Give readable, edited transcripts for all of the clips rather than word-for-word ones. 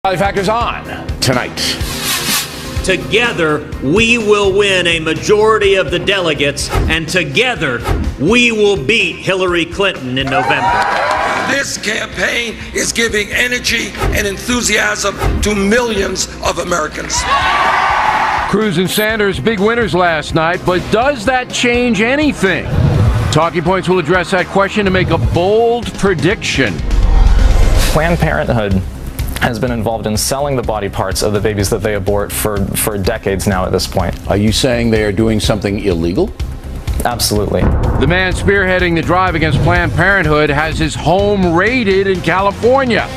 Factors on tonight. Together, we will win a majority of the delegates, and together, we will beat Hillary Clinton in November. This campaign is giving energy and enthusiasm to millions of Americans. Cruz and Sanders, big winners last night, but does that change anything? Talking Points will address that question to make a bold prediction. Planned Parenthood has been involved in selling the body parts of the babies that they abort for decades now at this point. Are you saying they are doing something illegal? Absolutely. The man spearheading the drive against Planned Parenthood has his home raided in California.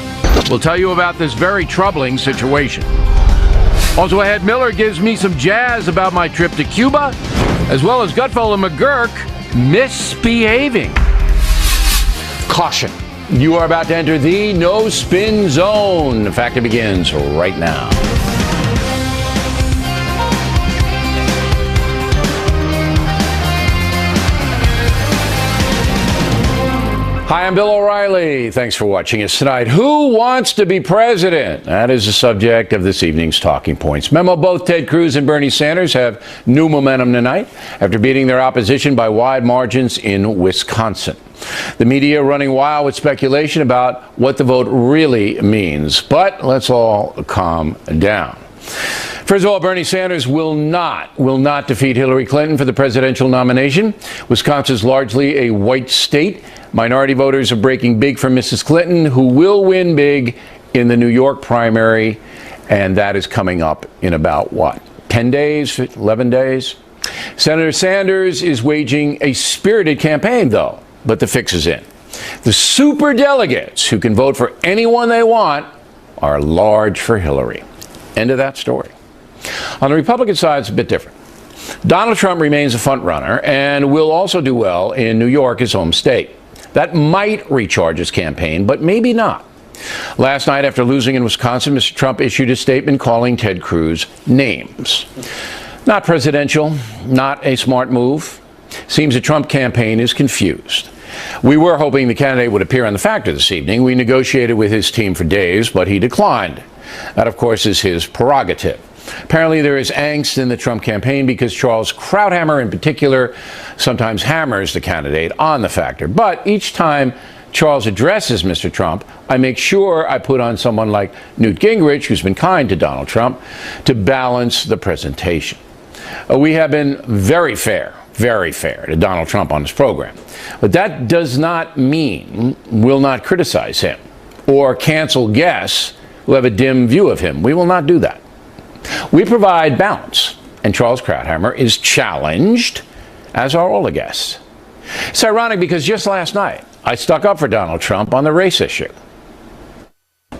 We'll tell you about this very troubling situation. Also ahead, Miller gives me some jazz about my trip to Cuba, as well as Gutfeld and McGurk misbehaving. Caution. You are about to enter the no spin zone. The Factor begins right now. Hi, I'm Bill O'Reilly. Thanks for watching us tonight. Who wants to be president? That is the subject of this evening's Talking Points. Memo, both Ted Cruz and Bernie Sanders have new momentum tonight after beating their opposition by wide margins in Wisconsin. The media running wild with speculation about what the vote really means. But let's all calm down. First of all, Bernie Sanders will not defeat Hillary Clinton for the presidential nomination. Wisconsin's largely a white state. Minority voters are breaking big for Mrs. Clinton, who will win big in the New York primary, and that is coming up in about, 10 days, 11 days? Senator Sanders is waging a spirited campaign, though, but the fix is in. The super delegates who can vote for anyone they want are large for Hillary. End of that story. On the Republican side, it's a bit different. Donald Trump remains a front runner and will also do well in New York, his home state. That might recharge his campaign, but maybe not. Last night, after losing in Wisconsin, Mr. Trump issued a statement calling Ted Cruz names. Not presidential, not a smart move. Seems the Trump campaign is confused. We were hoping the candidate would appear on The Factor this evening. We negotiated with his team for days, but he declined. That, of course, is his prerogative. Apparently, there is angst in the Trump campaign because Charles Krauthammer, in particular, sometimes hammers the candidate on The Factor. But each time Charles addresses Mr. Trump, I make sure I put on someone like Newt Gingrich, who's been kind to Donald Trump, to balance the presentation. We have been very fair to Donald Trump on this program. But that does not mean we'll not criticize him or cancel guests who have a dim view of him. We will not do that. We provide balance, and Charles Krauthammer is challenged, as are all the guests. It's ironic because just last night, I stuck up for Donald Trump on the race issue.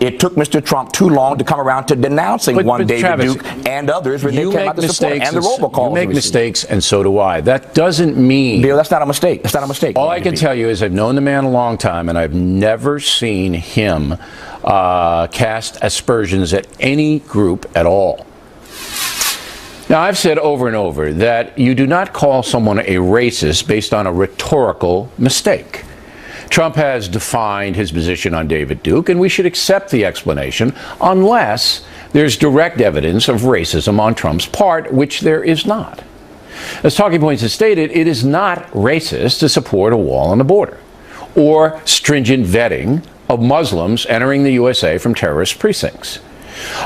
It took Mr. Trump too long to come around to denouncing David Travis, Duke and others when they came out to support and the robocalls. You make mistakes, and so do I. That doesn't mean... Bill, that's not a mistake. That's not a mistake. All I can tell you is I've known the man a long time, and I've never seen him cast aspersions at any group at all. Now, I've said over and over that you do not call someone a racist based on a rhetorical mistake. Trump has defined his position on David Duke, and we should accept the explanation unless there's direct evidence of racism on Trump's part, which there is not. As Talking Points has stated, it is not racist to support a wall on the border or stringent vetting of Muslims entering the USA from terrorist precincts.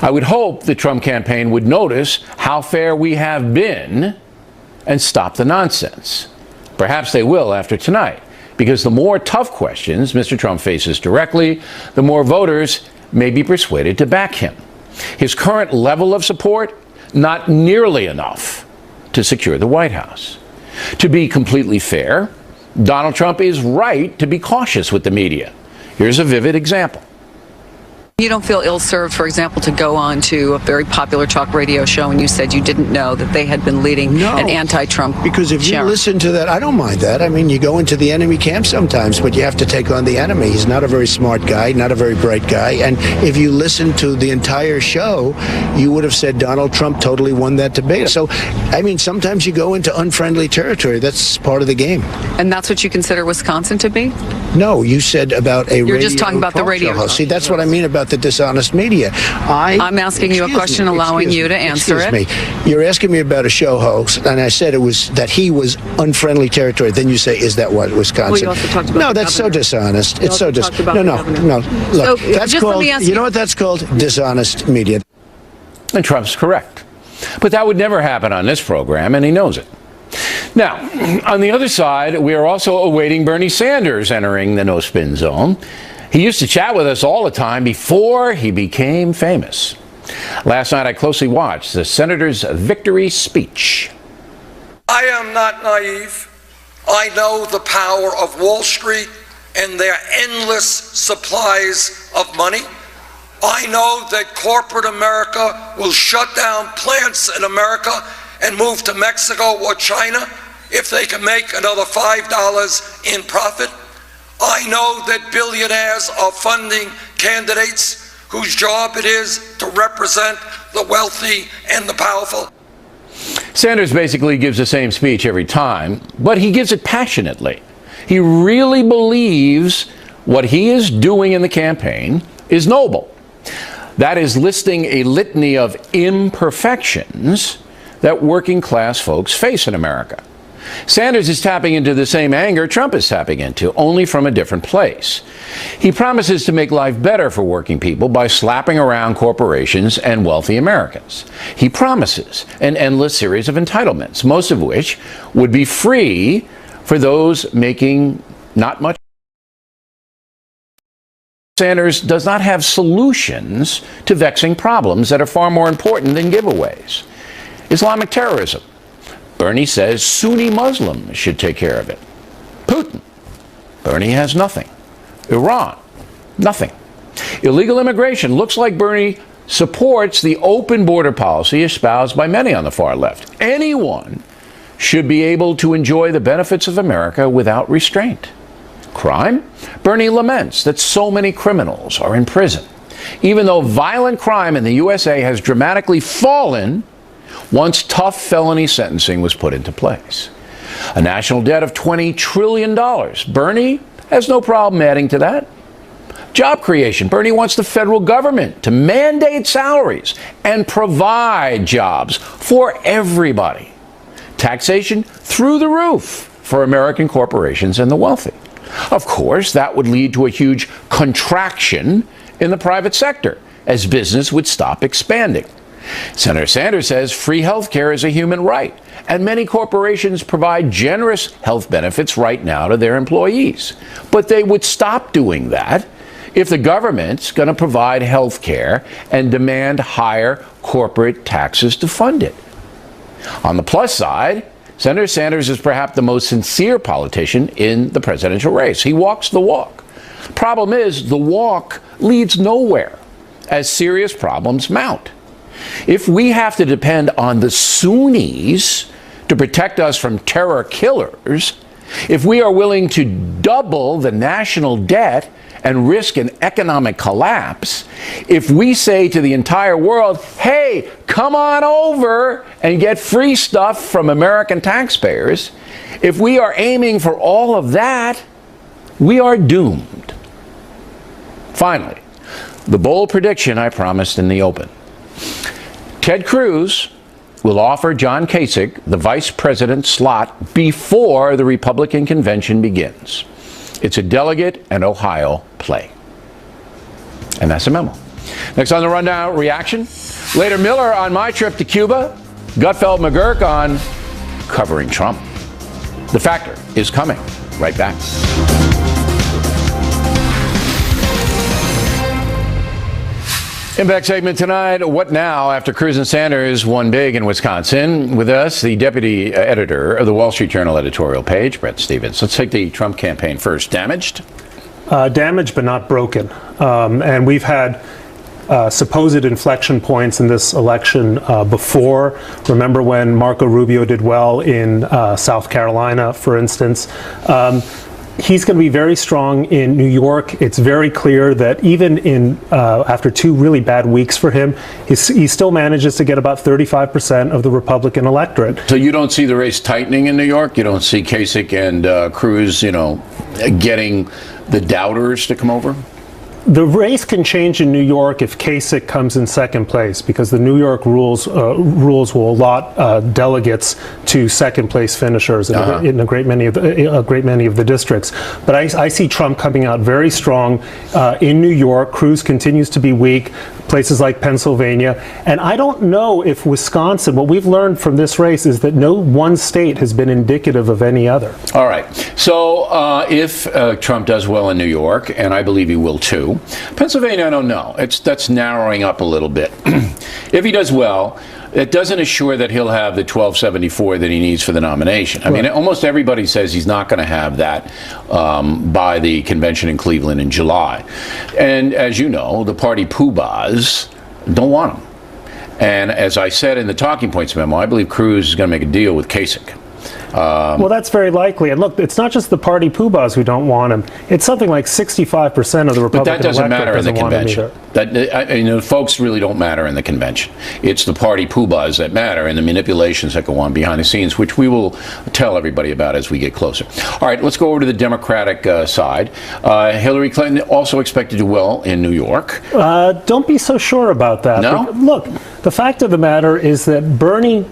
I would hope the Trump campaign would notice how fair we have been and stop the nonsense. Perhaps they will after tonight, because the more tough questions Mr. Trump faces directly, the more voters may be persuaded to back him. His current level of support, not nearly enough to secure the White House. To be completely fair, Donald Trump is right to be cautious with the media. Here's a vivid example. You don't feel ill-served, for example, to go on to a very popular talk radio show and you said you didn't know that they had been leading an anti-Trump because if you listen to that, I don't mind that. I mean, you go into the enemy camp sometimes, but you have to take on the enemy. He's not a very smart guy, not a very bright guy. And if you listen to the entire show, you would have said Donald Trump totally won that debate. So, I mean, sometimes you go into unfriendly territory. That's part of the game. And that's what you consider Wisconsin to be? No, you said about a radio You're just talking about the radio host. See, that's what I mean about about the dishonest media. I'm asking you a question, allowing you to answer it. Excuse me. You're asking me about a show host, and I said it was that he was unfriendly territory. Then you say, is that what, Wisconsin? Well, you also talked about no, the that's so governor. dishonest. You It's so also talked about dishonest. No, the governor. Look, So, that's just let called, me ask you you- know what that's called? Dishonest media. And Trump's correct. But that would never happen on this program, and he knows it. Now, on the other side, we are also awaiting Bernie Sanders entering the no-spin zone. He used to chat with us all the time before he became famous. Last night, I closely watched the senator's victory speech. I am not naive. I know the power of Wall Street and their endless supplies of money. I know that corporate America will shut down plants in America and move to Mexico or China if they can make another $5 in profit. I know that billionaires are funding candidates whose job it is to represent the wealthy and the powerful. Sanders basically gives the same speech every time, but he gives it passionately. He really believes what he is doing in the campaign is noble. That is listing a litany of imperfections that working class folks face in America. Sanders is tapping into the same anger Trump is tapping into, only from a different place. He promises to make life better for working people by slapping around corporations and wealthy Americans. He promises an endless series of entitlements, most of which would be free for those making not much. Sanders does not have solutions to vexing problems that are far more important than giveaways. Islamic terrorism. Bernie says Sunni Muslims should take care of it. Putin. Bernie has nothing. Iran. Nothing. Illegal immigration. Looks like Bernie supports the open border policy espoused by many on the far left. Anyone should be able to enjoy the benefits of America without restraint. Crime? Bernie laments that so many criminals are in prison, even though violent crime in the USA has dramatically fallen once tough felony sentencing was put into place. A national debt of $20 trillion. Bernie has no problem adding to that. Job creation. Bernie wants the federal government to mandate salaries and provide jobs for everybody. Taxation through the roof for American corporations and the wealthy. Of course, that would lead to a huge contraction in the private sector as business would stop expanding. Senator Sanders says free health care is a human right, and many corporations provide generous health benefits right now to their employees. But they would stop doing that if the government's going to provide health care and demand higher corporate taxes to fund it. On the plus side, Senator Sanders is perhaps the most sincere politician in the presidential race. He walks the walk. Problem is, the walk leads nowhere as serious problems mount. If we have to depend on the Sunnis to protect us from terror killers, if we are willing to double the national debt and risk an economic collapse, if we say to the entire world, hey, come on over and get free stuff from American taxpayers, if we are aiming for all of that, we are doomed. Finally, the bold prediction I promised in the open. Ted Cruz will offer John Kasich the vice president slot before the Republican convention begins. It's a delegate and Ohio play. And that's a memo. Next on the Rundown, reaction. Later, Miller on my trip to Cuba. Gutfeld McGurk on covering Trump. The Factor is coming. Right back. Impact segment tonight. What now after Cruz and Sanders won big in Wisconsin? With us, the deputy editor of the Wall Street Journal editorial page, Bret Stephens. Let's take the Trump campaign first. Damaged? Damaged but not broken. And we've had supposed inflection points in this election before. Remember when Marco Rubio did well in South Carolina, for instance. He's going to be very strong in New York. It's very clear that even in after two really bad weeks for him, he still manages to get about 35% of the Republican electorate. So you don't see the race tightening in New York? You don't see Kasich and Cruz, getting the doubters to come over? The race can change in New York if Kasich comes in second place, because the New York rules will allot delegates to second place finishers in a great many of the districts. But I see Trump coming out very strong in New York. Cruz continues to be weak. Places like Pennsylvania. And I don't know if Wisconsin, what we've learned from this race is that no one state has been indicative of any other. All right. So if Trump does well in New York, and I believe he will too, Pennsylvania, I don't know. That's narrowing up a little bit. If he does well, it doesn't assure that he'll have the 1274 that he needs for the nomination. I mean, almost everybody says he's not going to have that by the convention in Cleveland in July. And as you know, the party poobahs don't want him. And as I said in the Talking Points memo, I believe Cruz is going to make a deal with Kasich. Well, that's very likely. And look, it's not just the party poobahs who don't want him. It's something like 65% of the Republican But that doesn't matter in the want him convention. The folks really don't matter in the convention. It's the party poobahs that matter, and the manipulations that go on behind the scenes, which we will tell everybody about as we get closer. All right, let's go over to the Democratic side. Hillary Clinton also expected to do well in New York. Don't be so sure about that. No? Look, the fact of the matter is that Bernie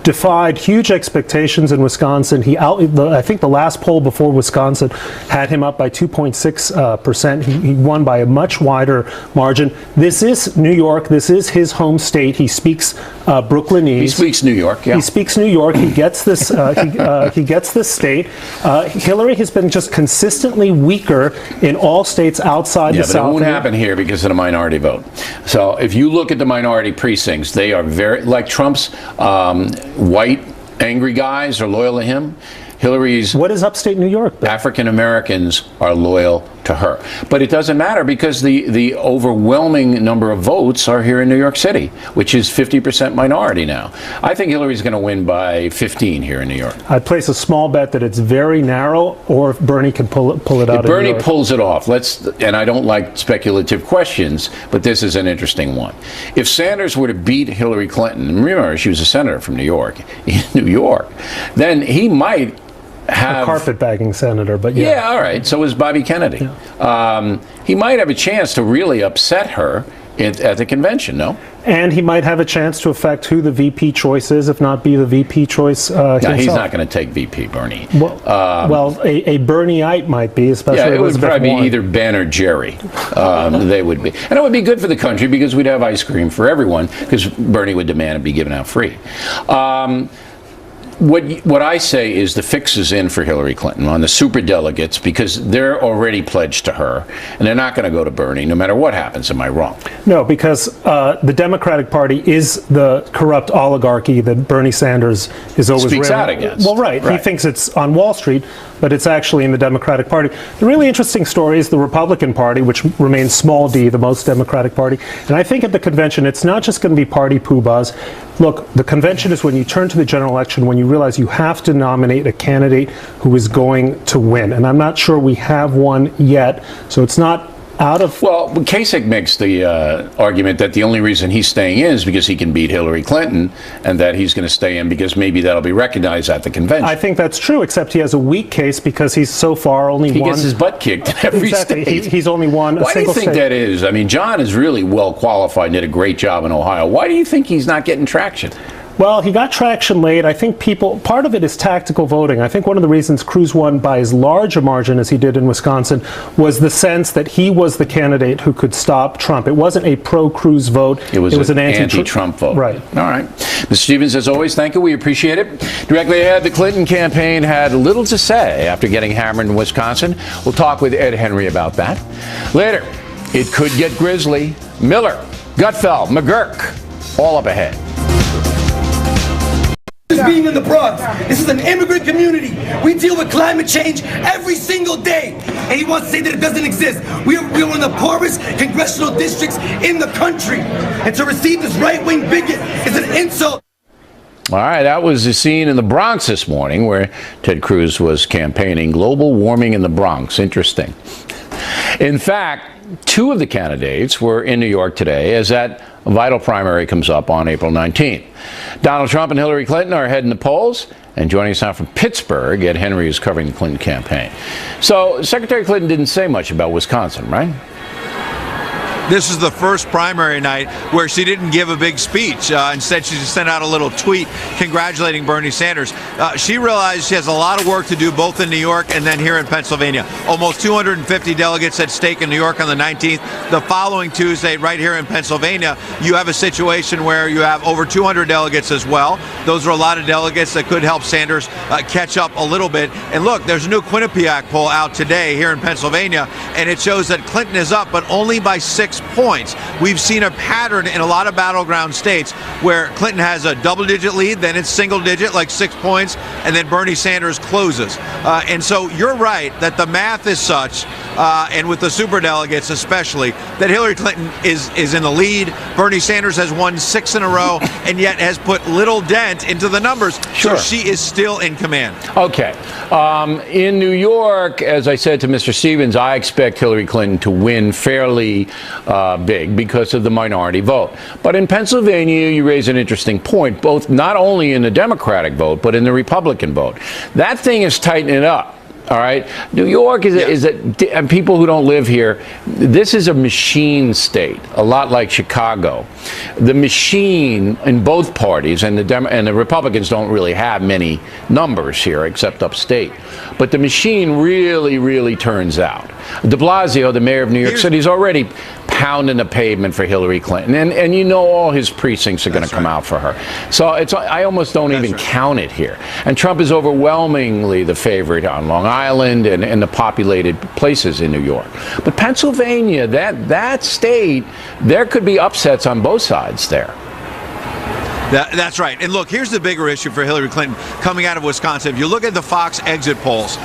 defied huge expectations in Wisconsin. I think the last poll before Wisconsin had him up by 2.6%. He won by a much wider margin. This is New York. This is his home state. He speaks Brooklynese. He speaks New York, yeah. He speaks New York. He gets this. He gets this state. Hillary has been just consistently weaker in all states outside the South. Yeah, but it won't happen here because of the minority vote. So if you look at the minority precincts, they are very, like Trump's white angry guys are loyal to him. Hillary's what is upstate New York? African Americans are loyal to her. But it doesn't matter because the overwhelming number of votes are here in New York City, which is 50% minority now. I think Hillary's going to win by 15 here in New York. I'd place a small bet that it's very narrow, or if Bernie can pull it out. If Bernie pulls it off, and I don't like speculative questions, but this is an interesting one. If Sanders were to beat Hillary Clinton, and remember she was a senator from New York, then he might have a carpetbagging senator, but yeah, all right. So is Bobby Kennedy. Yeah. He might have a chance to really upset her at the convention, no? And he might have a chance to affect who the VP choice is, if not be the VP choice himself. No, he's not going to take VP, Bernie. Well, a Bernieite might be, especially yeah, it Elizabeth would probably Warren. be either Ben or Jerry. They would be. And it would be good for the country because we'd have ice cream for everyone because Bernie would demand it be given out free. What I say is the fix is in for Hillary Clinton on the superdelegates because they're already pledged to her, and they're not going to go to Bernie no matter what happens. Am I wrong? No, because the Democratic Party is the corrupt oligarchy that Bernie Sanders is always speaks out against. Well, right. He thinks it's on Wall Street, but it's actually in the Democratic Party. The really interesting story is the Republican Party, which remains small d, the most Democratic party. And I think at the convention, it's not just going to be party poobahs. Look, the convention is when you turn to the general election, when you realize you have to nominate a candidate who is going to win. And I'm not sure we have one yet, so it's not out of... Well, Kasich makes the argument that the only reason he's staying in is because he can beat Hillary Clinton, and that he's going to stay in because maybe that'll be recognized at the convention. I think that's true, except he has a weak case because he's so far only he gets his butt kicked in every state. He's only won a single state. Why do you think that is? I mean, John is really well qualified and did a great job in Ohio. Why do you think he's not getting traction? Well, he got traction late. I think part of it is tactical voting. I think one of the reasons Cruz won by as large a margin as he did in Wisconsin was the sense that he was the candidate who could stop Trump. It wasn't a pro-Cruz vote. It was an anti-Trump vote. Right. All right. Mr. Stevens, as always, thank you. We appreciate it. Directly ahead, the Clinton campaign had little to say after getting hammered in Wisconsin. We'll talk with Ed Henry about that. Later, it could get grisly. Miller, Gutfeld, McGurk, all up ahead. Being in the Bronx, this is an immigrant community. We deal with climate change every single day, and he wants to say that it doesn't exist. We are one of the poorest congressional districts in the country, and to receive this right-wing bigot is an insult. All right, that was the scene in the Bronx this morning where Ted Cruz was campaigning global warming in the Bronx. Interesting. In fact, two of the candidates were in New York today as that vital primary comes up on April 19th. Donald Trump and Hillary Clinton are heading the polls. And joining us now from Pittsburgh, Ed Henry is covering the Clinton campaign. So Secretary Clinton didn't say much about Wisconsin, right? This is the first primary night where she didn't give a big speech. Instead, she just sent out a little tweet congratulating Bernie Sanders. She realized she has a lot of work to do both in New York and then here in Pennsylvania. Almost 250 delegates at stake in New York on the 19th. The following Tuesday, right here in Pennsylvania, you have a situation where you have over 200 delegates as well. Those are a lot of delegates that could help Sanders catch up a little bit. And look, there's a new Quinnipiac poll out today here in Pennsylvania, and it shows that Clinton is up, but only by 6 points. We've seen a pattern in a lot of battleground states where Clinton has a double-digit lead, then it's single-digit, like 6 points, and then Bernie Sanders closes. And so you're right that the math is such, and with the superdelegates especially, that Hillary Clinton is in the lead. Bernie Sanders has won 6 in a row, and yet has put little dent into the numbers. Sure. So she is still in command. Okay. In New York, as I said to Mr. Stevens, I expect Hillary Clinton to win fairly big because of the minority vote. But in Pennsylvania, you raise an interesting point, both not only in the Democratic vote, but in the Republican vote. That thing is tightening up. All right. New York and people who don't live here, this is a machine state, a lot like Chicago. The machine in both parties, and the Republicans don't really have many numbers here except upstate. But the machine really, really turns out. De Blasio, the mayor of New York City, is already pounding the pavement for Hillary Clinton. And you know all his precincts are going to come out for her. So I almost don't even count it here. And Trump is overwhelmingly the favorite on Long Island and the populated places in New York. But Pennsylvania, that state, there could be upsets on both sides there. That's right. And look, here's the bigger issue for Hillary Clinton coming out of Wisconsin. If you look at the Fox exit polls,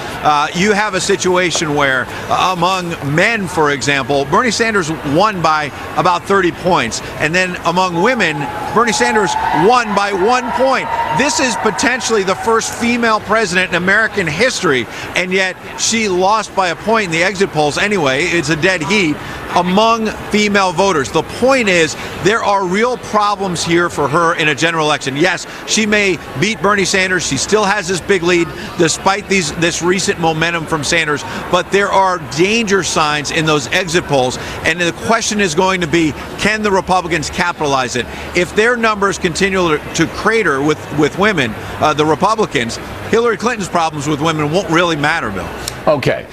you have a situation where among men, for example, Bernie Sanders won by about 30 points. And then among women, Bernie Sanders won by 1 point. This is potentially the first female president in American history. And yet she lost by a point in the exit polls anyway. It's a dead heat among female voters. The point is there are real problems here for her in a general election. Yes, she may beat Bernie Sanders. She still has this big lead despite this recent momentum from Sanders. But there are danger signs in those exit polls. And the question is going to be, can the Republicans capitalize it? If their numbers continue to crater with women, the Republicans, Hillary Clinton's problems with women won't really matter, Bill. Okay.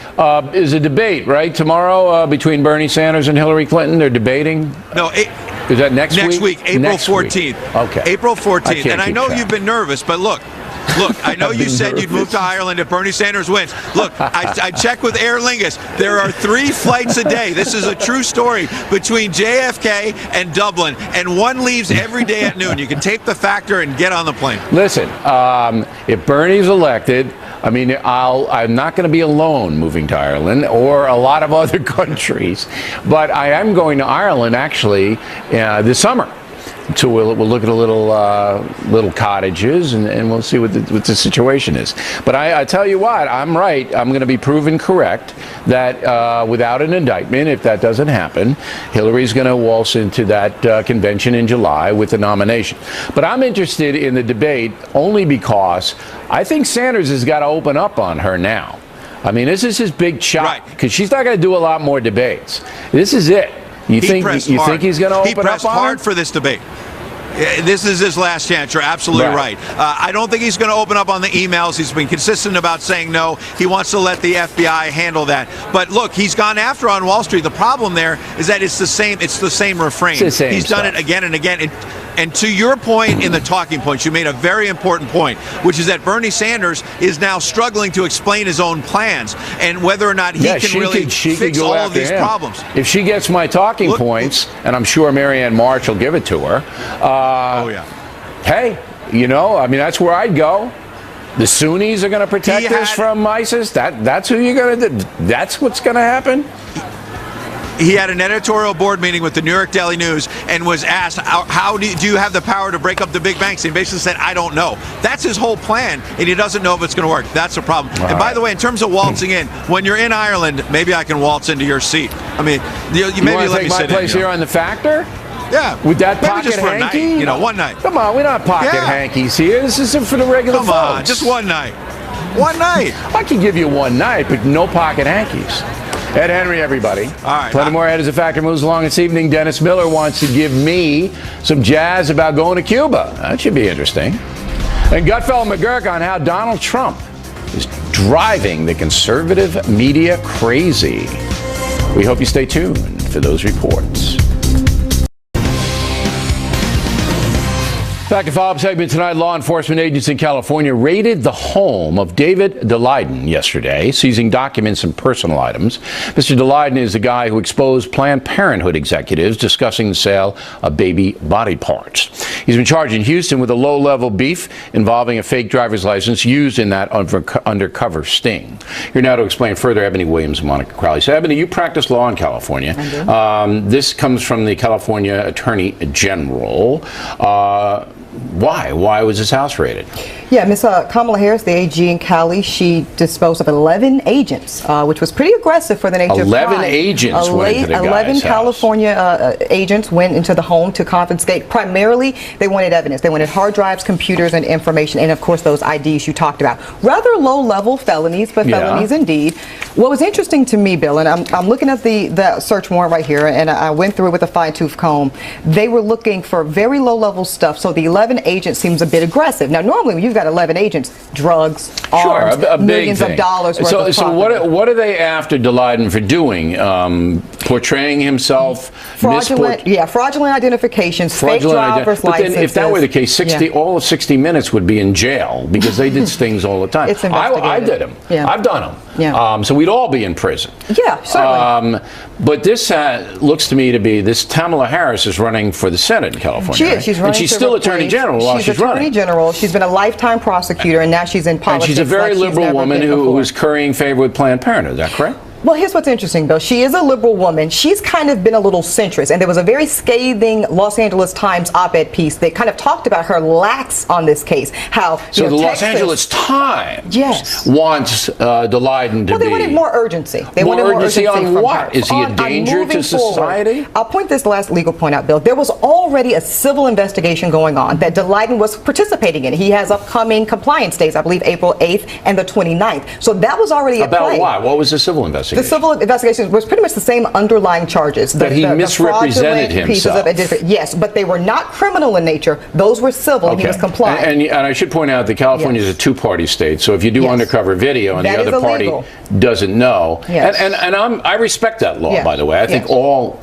Is a debate, right, tomorrow between Bernie Sanders and Hillary Clinton? They're debating? No. Is that next week? Next week, April 14th. Okay. April 14th. And I know you've been nervous, but look, I know you said you'd move to Ireland if Bernie Sanders wins. Look, I checked with Aer Lingus. There are 3 flights a day. This is a true story between JFK and Dublin, and one leaves every day at noon. You can tape the factor and get on the plane. Listen, if Bernie's elected, I mean, I'm not going to be alone moving to Ireland or a lot of other countries, but I am going to Ireland actually this summer. So we'll look at a little cottages and we'll see what the situation is. But I tell you what, I'm right. I'm going to be proven correct that without an indictment, if that doesn't happen, Hillary's going to waltz into that convention in July with the nomination. But I'm interested in the debate only because I think Sanders has got to open up on her now. I mean, this is his big shot because she's not going to do a lot more debates. This is it. You think he's going to open up on her? He pressed hard for this debate. This is his last chance. You're absolutely right. I don't think he's going to open up on the emails. He's been consistent about saying no. He wants to let the FBI handle that. But look, he's gone after on Wall Street. The problem there is that it's the same refrain. He's done it again and again. And to your point in the talking points, you made a very important point, which is that Bernie Sanders is now struggling to explain his own plans and whether or not he can really fix all of these problems. If she gets my talking points, and I'm sure Marianne March will give it to her, hey, you know, I mean, that's where I'd go. The Sunnis are going to protect us from ISIS. That's who you're going to do. That's what's going to happen. He had an editorial board meeting with the New York Daily News and was asked, how do you have the power to break up the big banks? And he basically said, I don't know. That's his whole plan, and he doesn't know if it's going to work. That's the problem. And by the way, in terms of waltzing in, when you're in Ireland, maybe I can waltz into your seat. I mean, you maybe let me sit in. My place here on the Factor? Yeah. With that maybe pocket just for hanky? a night, one night. Come on, we're not pocket hankies here. This isn't for the regular folks. Come on, just one night. One night. I can give you one night, but no pocket hankies. Ed Henry, everybody. All right. Plenty more ahead as the Factor moves along this evening. Dennis Miller wants to give me some jazz about going to Cuba. That should be interesting. And Gutfeld McGurk on how Donald Trump is driving the conservative media crazy. We hope you stay tuned for those reports. Back to follow-up segment tonight. Law enforcement agents in California raided the home of David Daleiden yesterday, seizing documents and personal items. Mr. Daleiden is the guy who exposed Planned Parenthood executives discussing the sale of baby body parts. He's been charged in Houston with a low-level beef involving a fake driver's license used in that undercover sting. Here now to explain further, Ebony Williams and Monica Crowley. So, Ebony, you practice law in California. I do. This comes from the California Attorney General. Why? Why was this house raided? Yeah, Ms. Kamala Harris, the AG in Cali, she disposed of 11 agents, which was pretty aggressive for the nature of crime. 11 agents went into the guy's 11 house. California agents went into the home to confiscate. Primarily, they wanted evidence. They wanted hard drives, computers, and information, and of course those IDs you talked about. Rather low-level felonies, but felonies indeed. What was interesting to me, Bill, and I'm looking at the search warrant right here, and I went through it with a fine-tooth comb. They were looking for very low-level stuff, so the 11 agents seems a bit aggressive. Now, normally when you've got 11 agents, drugs, arms, a big millions thing. of dollars worth of So property. what are they after Daleiden for doing? Portraying himself? Fraudulent identifications, fake driver's But then licenses. if that were the case, all of 60 Minutes would be in jail because they did stings all the time. It's I did them. Yeah. I've done them. Yeah. So we'd all be in prison. Yeah, certainly. But this looks to me to be this Kamala Harris is running for the Senate in California. She is. Right? She's running and she's to still replace- Attorney General while she's Attorney running. General. She's been a lifetime prosecutor, and now she's in politics. And she's a very like she's liberal never woman been before. who's currying favor with Planned Parenthood. Is that correct? Well, here's what's interesting, Bill. She is a liberal woman. She's kind of been a little centrist, and there was a very scathing Los Angeles Times op-ed piece that kind of talked about her lacks on this case. How So the Los Texas, Angeles Times Yes. wants Daleiden to Well, they be... wanted more urgency. They More wanted urgency more on urgency from what? her. Is he a On danger moving to society? forward. I'll point this last legal point out, Bill. There was already a civil investigation going on that Daleiden was participating in. He has upcoming compliance days, I believe April 8th and the 29th. So that was already at play. About what? What was the civil investigation? The civil investigation was pretty much the same underlying charges. That he misrepresented fraudulent pieces of himself. yes, but they were not criminal in nature. Those were civil, and he was compliant. And I should point out that California is a two-party state, so if you do undercover video and That the is other party illegal. doesn't know, Yes. and I respect that law, by the way. I think all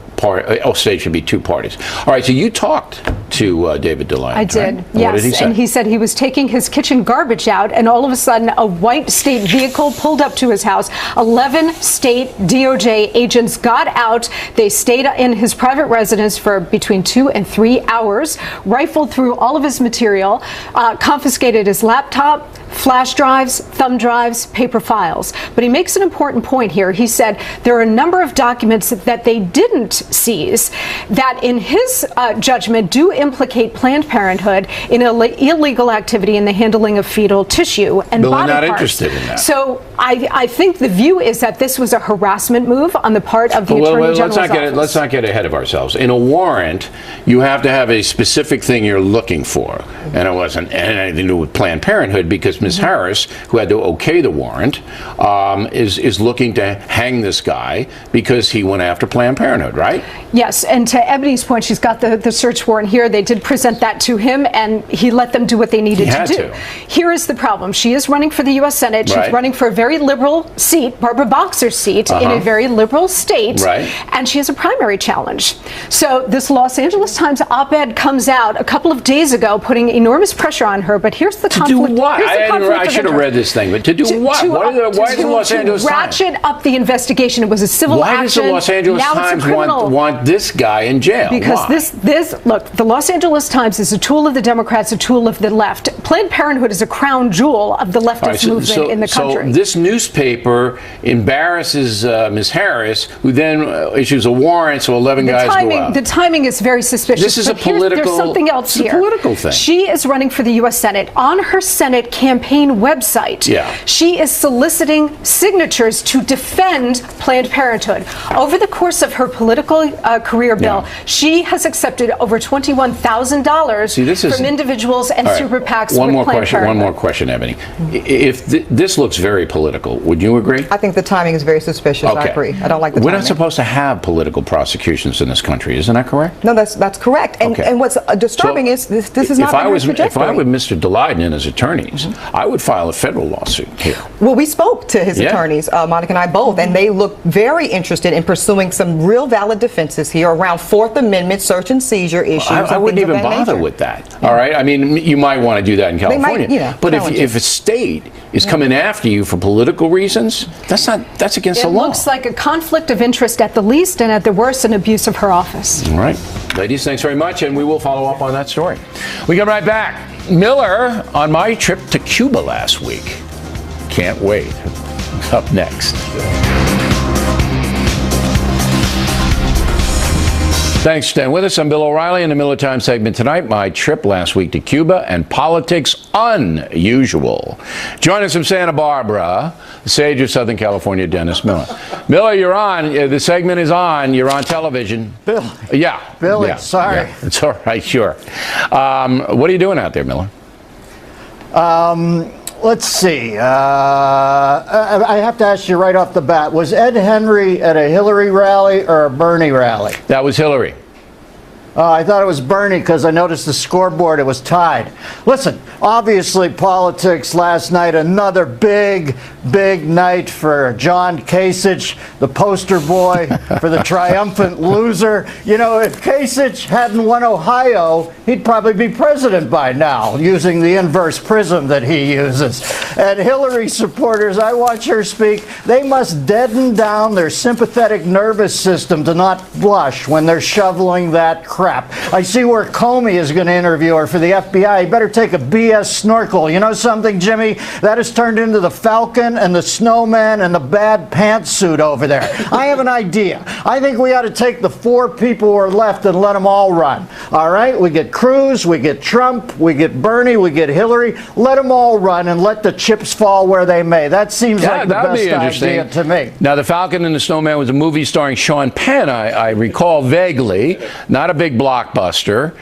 states should be two parties. All right, so you talked to David Daleiden. I did, right? yes. What did he say? And he said he was taking his kitchen garbage out, and all of a sudden a white state vehicle pulled up to his house. 11 state DOJ agents got out. They stayed in his private residence for between 2 and 3 hours, rifled through all of his material, confiscated his laptop, flash drives, thumb drives, paper files. But he makes an important point here. He said there are a number of documents that they didn't seize that, in his judgment, do implicate Planned Parenthood in illegal activity in the handling of fetal tissue and Bill, body we're not parts. interested in that. So I think the view is that this was a harassment move on the part of the Attorney General's office. Let's not get ahead of ourselves. In a warrant, you have to have a specific thing you're looking for, and it wasn't anything to do with Planned Parenthood because Ms. Harris, who had to okay the warrant, is looking to hang this guy because he went after Planned Parenthood, right? Yes, and to Ebony's point, she's got the search warrant here. They did present that to him, and he let them do what they needed to do. Here is the problem. She is running for the U.S. Senate. She's running for a very liberal seat, Barbara Boxer's seat, in a very liberal state, and she has a primary challenge. So this Los Angeles Times op-ed comes out a couple of days ago, putting enormous pressure on her, but here's the conflict. To do what? Here's the conflict I of should have interest. read this thing, but to do what? Why is the Los Angeles Times? To ratchet up the investigation. It was a civil action. Why does the Los Angeles Now it's a Times criminal. want this guy in jail? Because Why? look, the Los Angeles Times is a tool of the Democrats, a tool of the left. Planned Parenthood is a crown jewel of the leftist movement in the country. So this newspaper embarrasses Ms. Harris, who then issues a warrant, so 11 guys go out. The timing is very suspicious. This is There's something else here. It's a political thing. She is running for the U.S. Senate. On her Senate campaign campaign website. Yeah. She is soliciting signatures to defend Planned Parenthood. Over the course of her political career, Bill, she has accepted over $21,000 from individuals and super PACs with Planned Parenthood. One more question, Ebony. If this looks very political, would you agree? I think the timing is very suspicious. I agree. I don't like the We're timing. not supposed to have political prosecutions in this country. Isn't that correct? No, that's correct. And what's disturbing is this is not If I was trajectory. Mr. Daleiden and his attorneys, I would file a federal lawsuit here. Well, we spoke to his attorneys, Monica and I both, and they look very interested in pursuing some real valid defenses here around Fourth Amendment search and seizure issues. I wouldn't even bother with that. All right? I mean, you might want to do that in California. But if a state is coming after you for political reasons, that's against the law. It looks like a conflict of interest at the least, and at the worst, an abuse of her office. All right. Ladies, thanks very much, and we will follow up on that story. We come right back. Miller on my trip to Cuba last week. Can't wait. Up next. Thanks for staying with us. I'm Bill O'Reilly in the Miller Time segment tonight. My trip last week to Cuba and politics unusual. Join us from Santa Barbara, the sage of Southern California, Dennis Miller. Miller, you're on. The segment is on. You're on television. Bill. Yeah. Billy, sorry. Yeah. It's all right, sure. What are you doing out there, Miller? Let's see. I have to ask you right off the bat, was Ed Henry at a Hillary rally or a Bernie rally? That was Hillary. I thought it was Bernie because I noticed the scoreboard, it was tied. Listen, obviously politics last night, another big night for John Kasich, the poster boy for the triumphant loser. You know, if Kasich hadn't won Ohio, he'd probably be president by now, using the inverse prism that he uses. And Hillary supporters, I watch her speak, they must deaden down their sympathetic nervous system to not blush when they're shoveling that crap. I see where Comey is going to interview her for the FBI. He better take a BS snorkel. You know something, Jimmy? That has turned into the Falcon and the Snowman and the bad pantsuit over there. I have an idea. I think we ought to take the 4 people who are left and let them all run. All right? We get Cruz, we get Trump, we get Bernie, we get Hillary. Let them all run and let the chips fall where they may. That seems like the best idea to me. Now, The Falcon and the Snowman was a movie starring Sean Penn, I recall vaguely. Not a big blockbuster.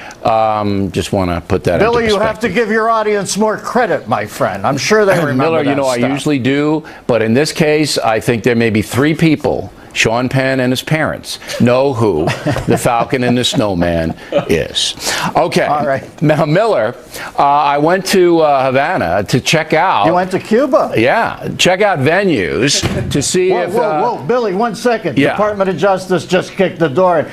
Just want to put that Billy, into perspective. you have to give your audience more credit, my friend. I'm sure they remember Miller, you know, that stuff. I usually do, but in this case, I think there may be 3 people, Sean Penn and his parents, know who the Falcon and the Snowman is. Okay. All right. Now, Miller, I went to Havana to check out. You went to Cuba? Yeah. Check out venues to see if... Whoa, Billy, 1 second. Yeah. Department of Justice just kicked the door in.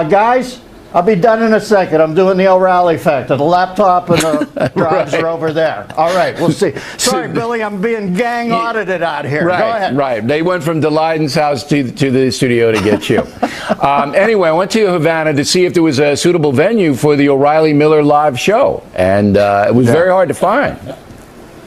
Guys, I'll be done in a second. I'm doing the O'Reilly factor. The laptop and the drives are over there. All right, we'll see. Sorry, Billy, I'm being gang audited out here. Right, Go ahead. right. They went from Daleiden's house to the studio to get you. Anyway, I went to Havana to see if there was a suitable venue for the O'Reilly Miller live show, and it was very hard to find.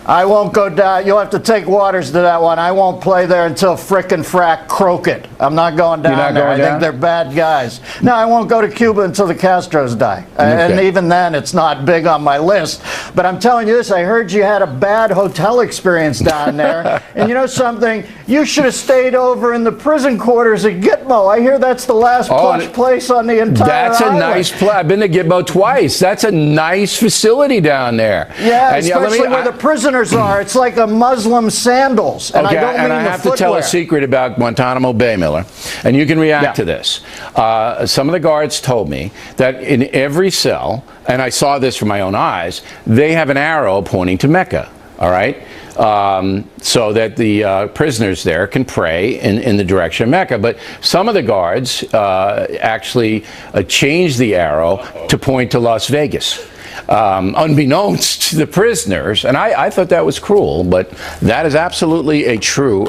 I won't go down. You'll have to take Waters to that one. I won't play there until frickin' frack Crooked. I'm not going down not there. going I down? think they're bad guys. No, I won't go to Cuba until the Castros die. And Okay. even then, it's not big on my list. But I'm telling you this, I heard you had a bad hotel experience down there. And you know something? You should have stayed over in the prison quarters at Gitmo. I hear that's the last plush place on the entire That's a island. nice place. I've been to Gitmo twice. That's a nice facility down there. Yeah, And, especially where the prisoners are. It's like a Muslim sandals. And Okay, I don't mean and I the have to tell a footwear. secret about Guantanamo Bay, Miller, and you can react to this. Some of the guards told me that in every cell, and I saw this from my own eyes, they have an arrow pointing to Mecca, all right? So that the prisoners there can pray in the direction of Mecca. But some of the guards actually changed the arrow to point to Las Vegas. Unbeknownst to the prisoners, and I thought that was cruel, but that is absolutely a true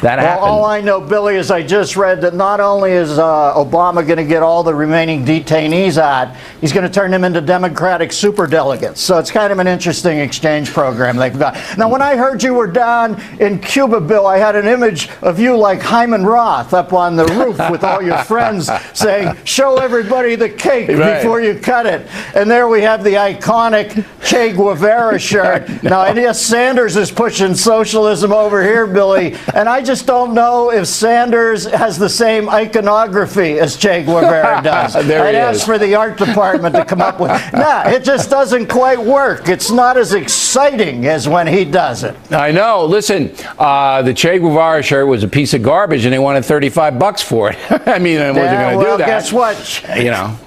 That happened. All I know, Billy, is I just read that not only is Obama going to get all the remaining detainees out, he's going to turn them into Democratic superdelegates. So it's kind of an interesting exchange program they've got. Now, when I heard you were down in Cuba, Bill, I had an image of you like Hyman Roth up on the roof with all your friends saying, show everybody the cake before you cut it. And there we have the iconic Che Guevara shirt. Now, I guess Sanders is pushing socialism over here, Billy, and I just don't know if Sanders has the same iconography as Che Guevara does. I'd ask for the art department to come up with. Nah, it just doesn't quite work. It's not as exciting as when he does it. I know. Listen, the Che Guevara shirt was a piece of garbage, and they wanted $35 for it. I mean, I wasn't going to do that. Guess what? You know.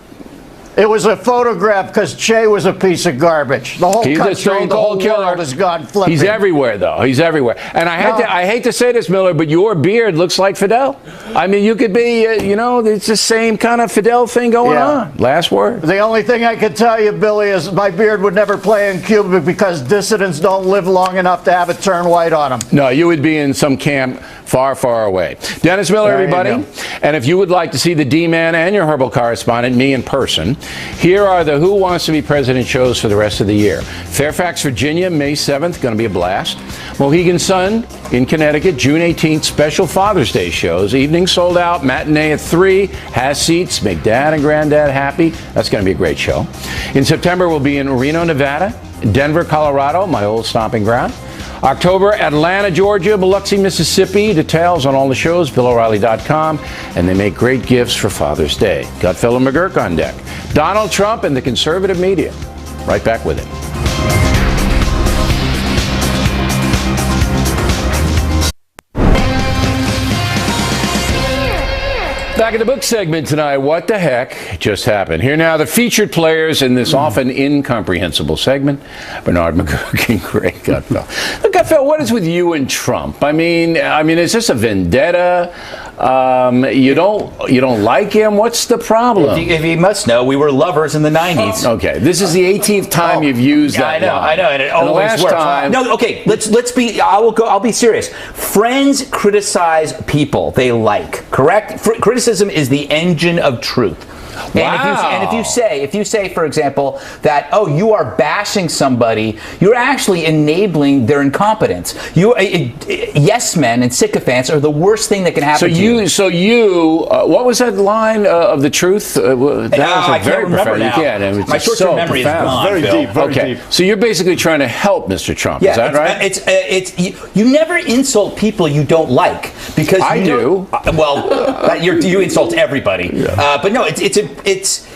It was a photograph because Che was a piece of garbage. The whole country, the whole world has gone flipping. He's everywhere, though. He's everywhere. And I hate to say this, Miller, but your beard looks like Fidel. I mean, you could be, it's the same kind of Fidel thing going on. Last word. The only thing I could tell you, Billy, is my beard would never play in Cuba because dissidents don't live long enough to have it turn white on them. No, you would be in some camp far, far away. Dennis Miller, everybody. And if you would like to see the D-Man and your Herbal correspondent, me in person, here are the Who Wants to Be President shows for the rest of the year. Fairfax, Virginia, May 7th, going to be a blast. Mohegan Sun in Connecticut, June 18th, special Father's Day shows. Evening sold out, matinee at 3, has seats, make dad and granddad happy. That's going to be a great show. In September, we'll be in Reno, Nevada, Denver, Colorado, my old stomping ground. October, Atlanta, Georgia, Biloxi, Mississippi. Details on all the shows, BillO'Reilly.com. And they make great gifts for Father's Day. Gutfeld and McGurk on deck. Donald Trump and the conservative media. Right back with it. Back in the book segment tonight, what the heck just happened? Here now, the featured players in this often incomprehensible segment, Bernard McGurk and Greg Gutfeld. Look, Gutfeld, what is with you and Trump? I mean, is this a vendetta? You don't like him? What's the problem? If you must know, we were lovers in the 90s. Okay, this is the 18th time you've used that line. I know, and it always works. No, okay, let's be. I'll be serious. Friends criticize people they like. Correct? Criticism is the engine of truth. Wow. And if you say, for example, that you are bashing somebody, you're actually enabling their incompetence. Yes men and sycophants are the worst thing that can happen to you. So what was that line of the truth? That was I can't remember now. My short-term memory is gone. Very deep. Very deep. So you're basically trying to help Mr. Trump. Is that right? You never insult people you don't like because I do. You insult everybody. Yeah. But no,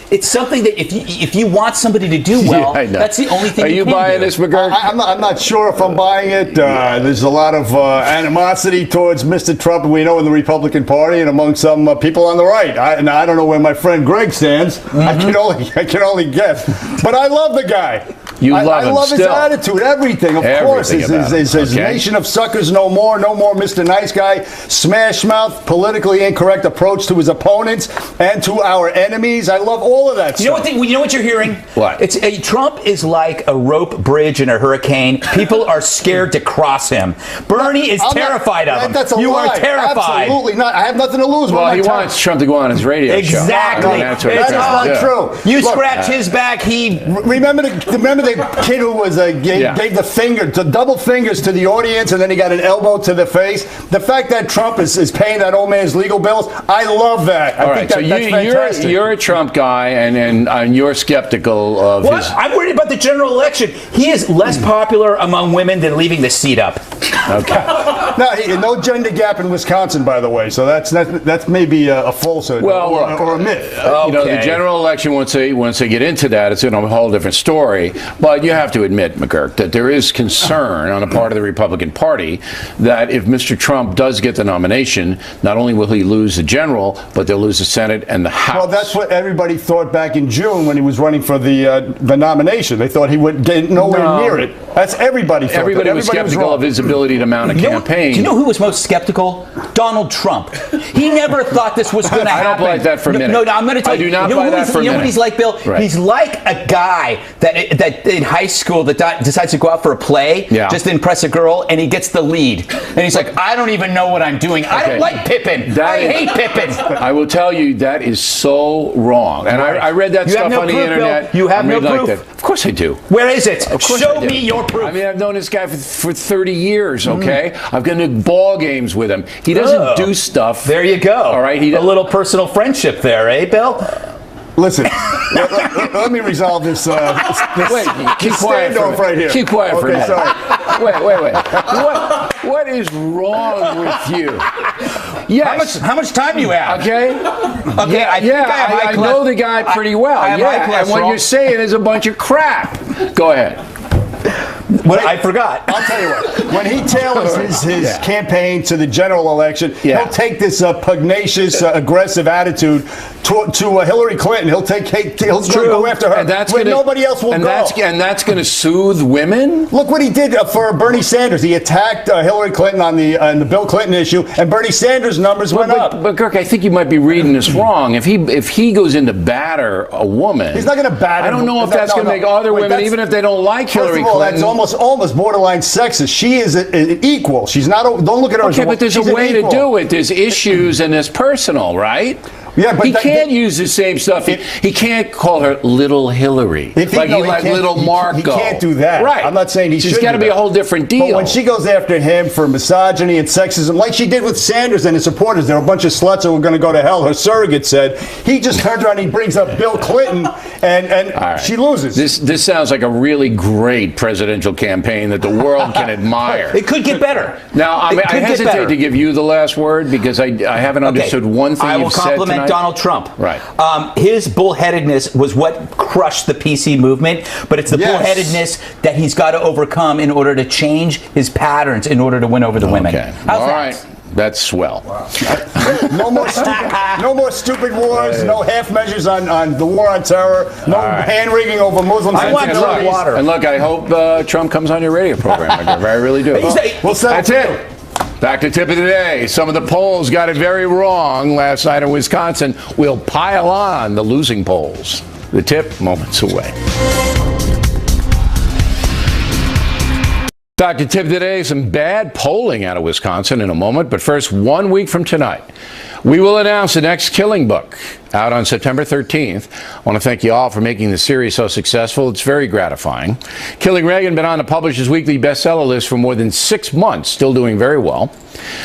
it's something that if you want somebody to do well, that's the only thing. Are you buying this, McGurk? I'm not sure if I'm buying it. There's a lot of animosity towards Mr. Trump, we know, in the Republican Party and among some people on the right. I don't know where my friend Greg stands. I can only guess. But I love the guy. I love his attitude, everything. Of course, his nation of suckers no more Mr. Nice Guy, smash mouth, politically incorrect approach to his opponents and to our enemies. I love all of that stuff. You know what you're hearing? What? Trump is like a rope bridge in a hurricane. People are scared to cross him. Bernie is terrified of him. That's a you lie. are terrified. Absolutely not. I have nothing to lose. Well, he wants Trump to go on his radio show. Exactly. That is not true. You scratch his back, he... Remember the kid who was gave the finger, the double fingers to the audience, and then he got an elbow to the face? The fact that Trump is paying that old man's legal bills, I love that. All right, so you're a Trump guy, and you're skeptical of his... I'm worried about the general election. He is less popular among women than leaving the seat up. Okay. No gender gap in Wisconsin, by the way. So that's maybe a falsehood or a myth. The general election, once they get into that, it's a whole different story. But you have to admit, McGurk, that there is concern on the part of the Republican Party that if Mr. Trump does get the nomination, not only will he lose the general, but they'll lose the Senate and the House. Well, that's what everybody thought back in June when he was running for the nomination. They thought he would get nowhere near it. That's everybody thought. Everybody was skeptical of his ability to mount a campaign. saying. Do you know who was most skeptical? Donald Trump. He never thought this was going to happen. I don't buy that for a minute. No, I'm going to tell you. I do not buy that for a minute. You know what he's like, Bill? Right. He's like a guy that in high school that decides to go out for a play just to impress a girl, and he gets the lead. And he's like, I don't even know what I'm doing. I don't like Pippin. I hate Pippin. I will tell you, that is so wrong. And I read that stuff on the internet. Bill. You have no proof. Of course I do. Where is it? Of course Show me your proof. I mean, I've known this guy for 30 years, okay? I've gone to ball games with him. He doesn't do stuff. There you go. All right? A little personal friendship there, eh, Bill? Listen, let me resolve this. Wait, keep quiet standoff right here. Keep quiet for a minute. Sorry. Wait. What is wrong with you? Yes. How much time do you have? Okay. Okay. I know the guy pretty well. And what you're saying is a bunch of crap. Go ahead. What I forgot. I'll tell you what. When he tailors his campaign to the general election, he'll take this pugnacious, aggressive attitude to Hillary Clinton. He'll go after her, and nobody else will go. And that's going to soothe women. Look what he did for Bernie Sanders. He attacked Hillary Clinton on the Bill Clinton issue, and Bernie Sanders' numbers went up. But Kirk, I think you might be reading this wrong. If he goes in to batter a woman, he's not going to batter. I don't know if that's going to make other women, even if they don't like Hillary Clinton. That's almost borderline sexist. She is an equal. She's not. Don't look at her. Okay, but there's a way to do it. There's issues and there's personal, right? Yeah, but he can't use the same stuff. He can't call her Little Hillary, like Little Marco. He can't do that. Right. I'm not saying he should. She's got to be a whole different deal. But when she goes after him for misogyny and sexism, like she did with Sanders and his supporters, there were a bunch of sluts that were going to go to hell. Her surrogate said. He just turns around and he brings up Bill Clinton, and she loses. This sounds like a really great presidential campaign that the world can admire. It could get better. Now, I hesitate to give you the last word because I haven't understood one thing you've said tonight. I will compliment Donald Trump. Right. His bullheadedness was what crushed the PC movement, but it's the bullheadedness that he's got to overcome in order to change his patterns in order to win over the women. How's All that? right. That's swell. No more stupid wars. No half measures on the war on terror. No hand wringing over Muslims. I want water. And look, I hope Trump comes on your radio program. I really do. That's it. Back to tip of the day. Some of the polls got it very wrong last night in Wisconsin. We'll pile on the losing polls. The tip, moments away. Back to tip of the day. Some bad polling out of Wisconsin in a moment. But first, 1 week from tonight, we will announce the next Killing book out on September 13th. I want to thank you all for making the series so successful. It's very gratifying. Killing Reagan been on the Publishers Weekly bestseller list for more than 6 months, still doing very well.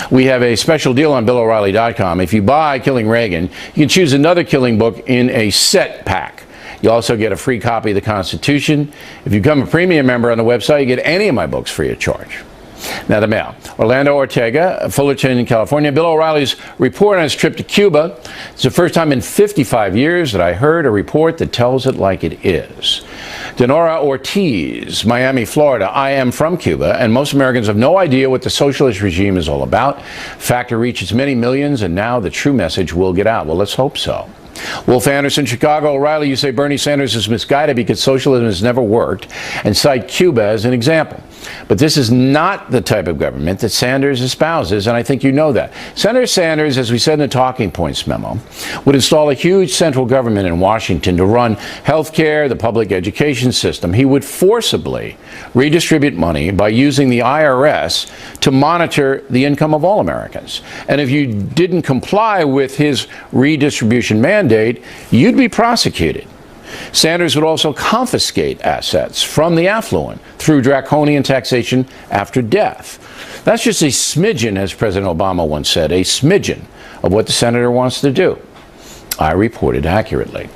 We have a special deal on BillO'Reilly.com. If you buy Killing Reagan, you can choose another Killing book in a set pack. You also get a free copy of the Constitution. If you become a premium member on the website, you get any of my books free of charge. Now the mail. Orlando Ortega, Fullerton, California. Bill O'Reilly's report on his trip to Cuba. It's the first time in 55 years that I heard a report that tells it like it is. Denora Ortiz, Miami, Florida. I am from Cuba, and most Americans have no idea what the socialist regime is all about. Factor reaches many millions, and now the true message will get out. Well, let's hope so. Wolf Anderson, Chicago. O'Reilly, you say Bernie Sanders is misguided because socialism has never worked, and cite Cuba as an example. But this is not the type of government that Sanders espouses, and I think you know that. Senator Sanders, as we said in the Talking Points memo, would install a huge central government in Washington to run health care, the public education system. He would forcibly redistribute money by using the IRS to monitor the income of all Americans. And if you didn't comply with his redistribution mandate, you'd be prosecuted. Sanders would also confiscate assets from the affluent through draconian taxation after death. That's just a smidgen, as President Obama once said, a smidgen of what the senator wants to do. I reported accurately.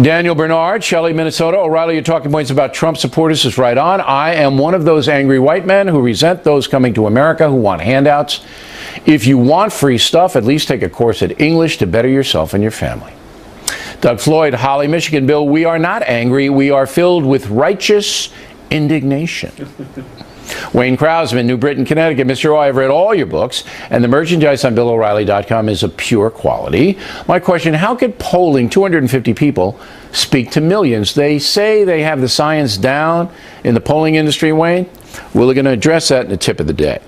Daniel Bernard, Shelley, Minnesota. O'Reilly, your talking points about Trump supporters is right on. I am one of those angry white men who resent those coming to America who want handouts. If you want free stuff, at least take a course at English to better yourself and your family. Doug Floyd, Holly, Michigan. Bill, we are not angry. We are filled with righteous indignation. Wayne Krausman, New Britain, Connecticut. Mr. O, I've read all your books, and the merchandise on BillO'Reilly.com is of pure quality. My question, how could polling 250 people speak to millions? They say they have the science down in the polling industry, Wayne. We're going to address that in the tip of the day.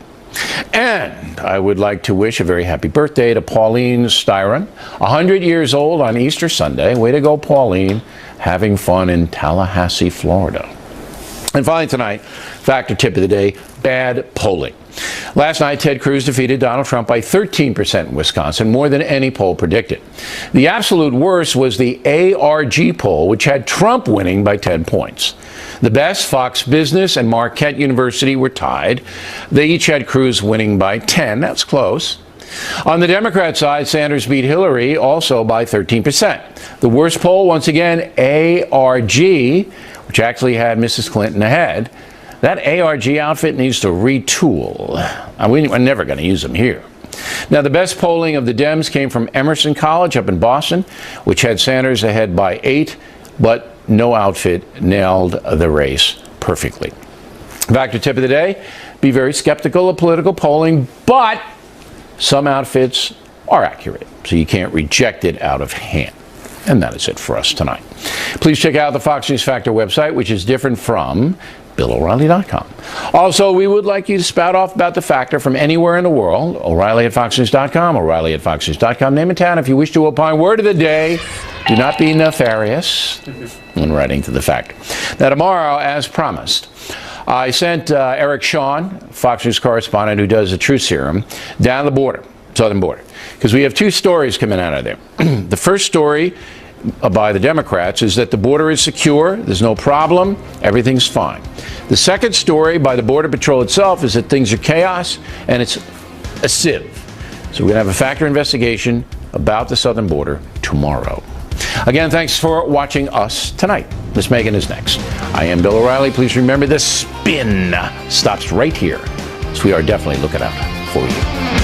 And I would like to wish a very happy birthday to Pauline Styron, 100 years old on Easter Sunday. Way to go, Pauline, having fun in Tallahassee, Florida. And finally tonight, factor tip of the day, bad polling. Last night, Ted Cruz defeated Donald Trump by 13% in Wisconsin, more than any poll predicted. The absolute worst was the ARG poll, which had Trump winning by 10 points. The best, Fox Business and Marquette University, were tied. They each had Cruz winning by 10. That's close. On the Democrat side, Sanders beat Hillary also by 13%. The worst poll, once again, ARG, which actually had Mrs. Clinton ahead. That ARG outfit needs to retool. We're never going to use them here. Now, the best polling of the Dems came from Emerson College up in Boston, which had Sanders ahead by 8, but no outfit nailed the race perfectly. Factor tip of the day, be very skeptical of political polling, but some outfits are accurate, so you can't reject it out of hand. And that is it for us tonight. Please check out the Fox News Factor website, which is different from BillO'Reilly.com. Also, we would like you to spout off about the Factor from anywhere in the world. O'Reilly at FoxNews.com, O'Reilly at FoxNews.com. Name and town if you wish to opine. Word of the day, do not be nefarious when writing to the Factor. Now, tomorrow, as promised, I sent Eric Shawn, Fox News correspondent who does the Truth Serum, down the border, southern border, because we have two stories coming out of there. The first story by the Democrats is that the border is secure, there's no problem, everything's fine. The second story by the Border Patrol itself is that things are chaos and it's a sieve. So we're going to have a Factor investigation about the southern border tomorrow. Again, thanks for watching us tonight. Miss Megan is next. I am Bill O'Reilly. Please remember the spin stops right here. So we are definitely looking out for you.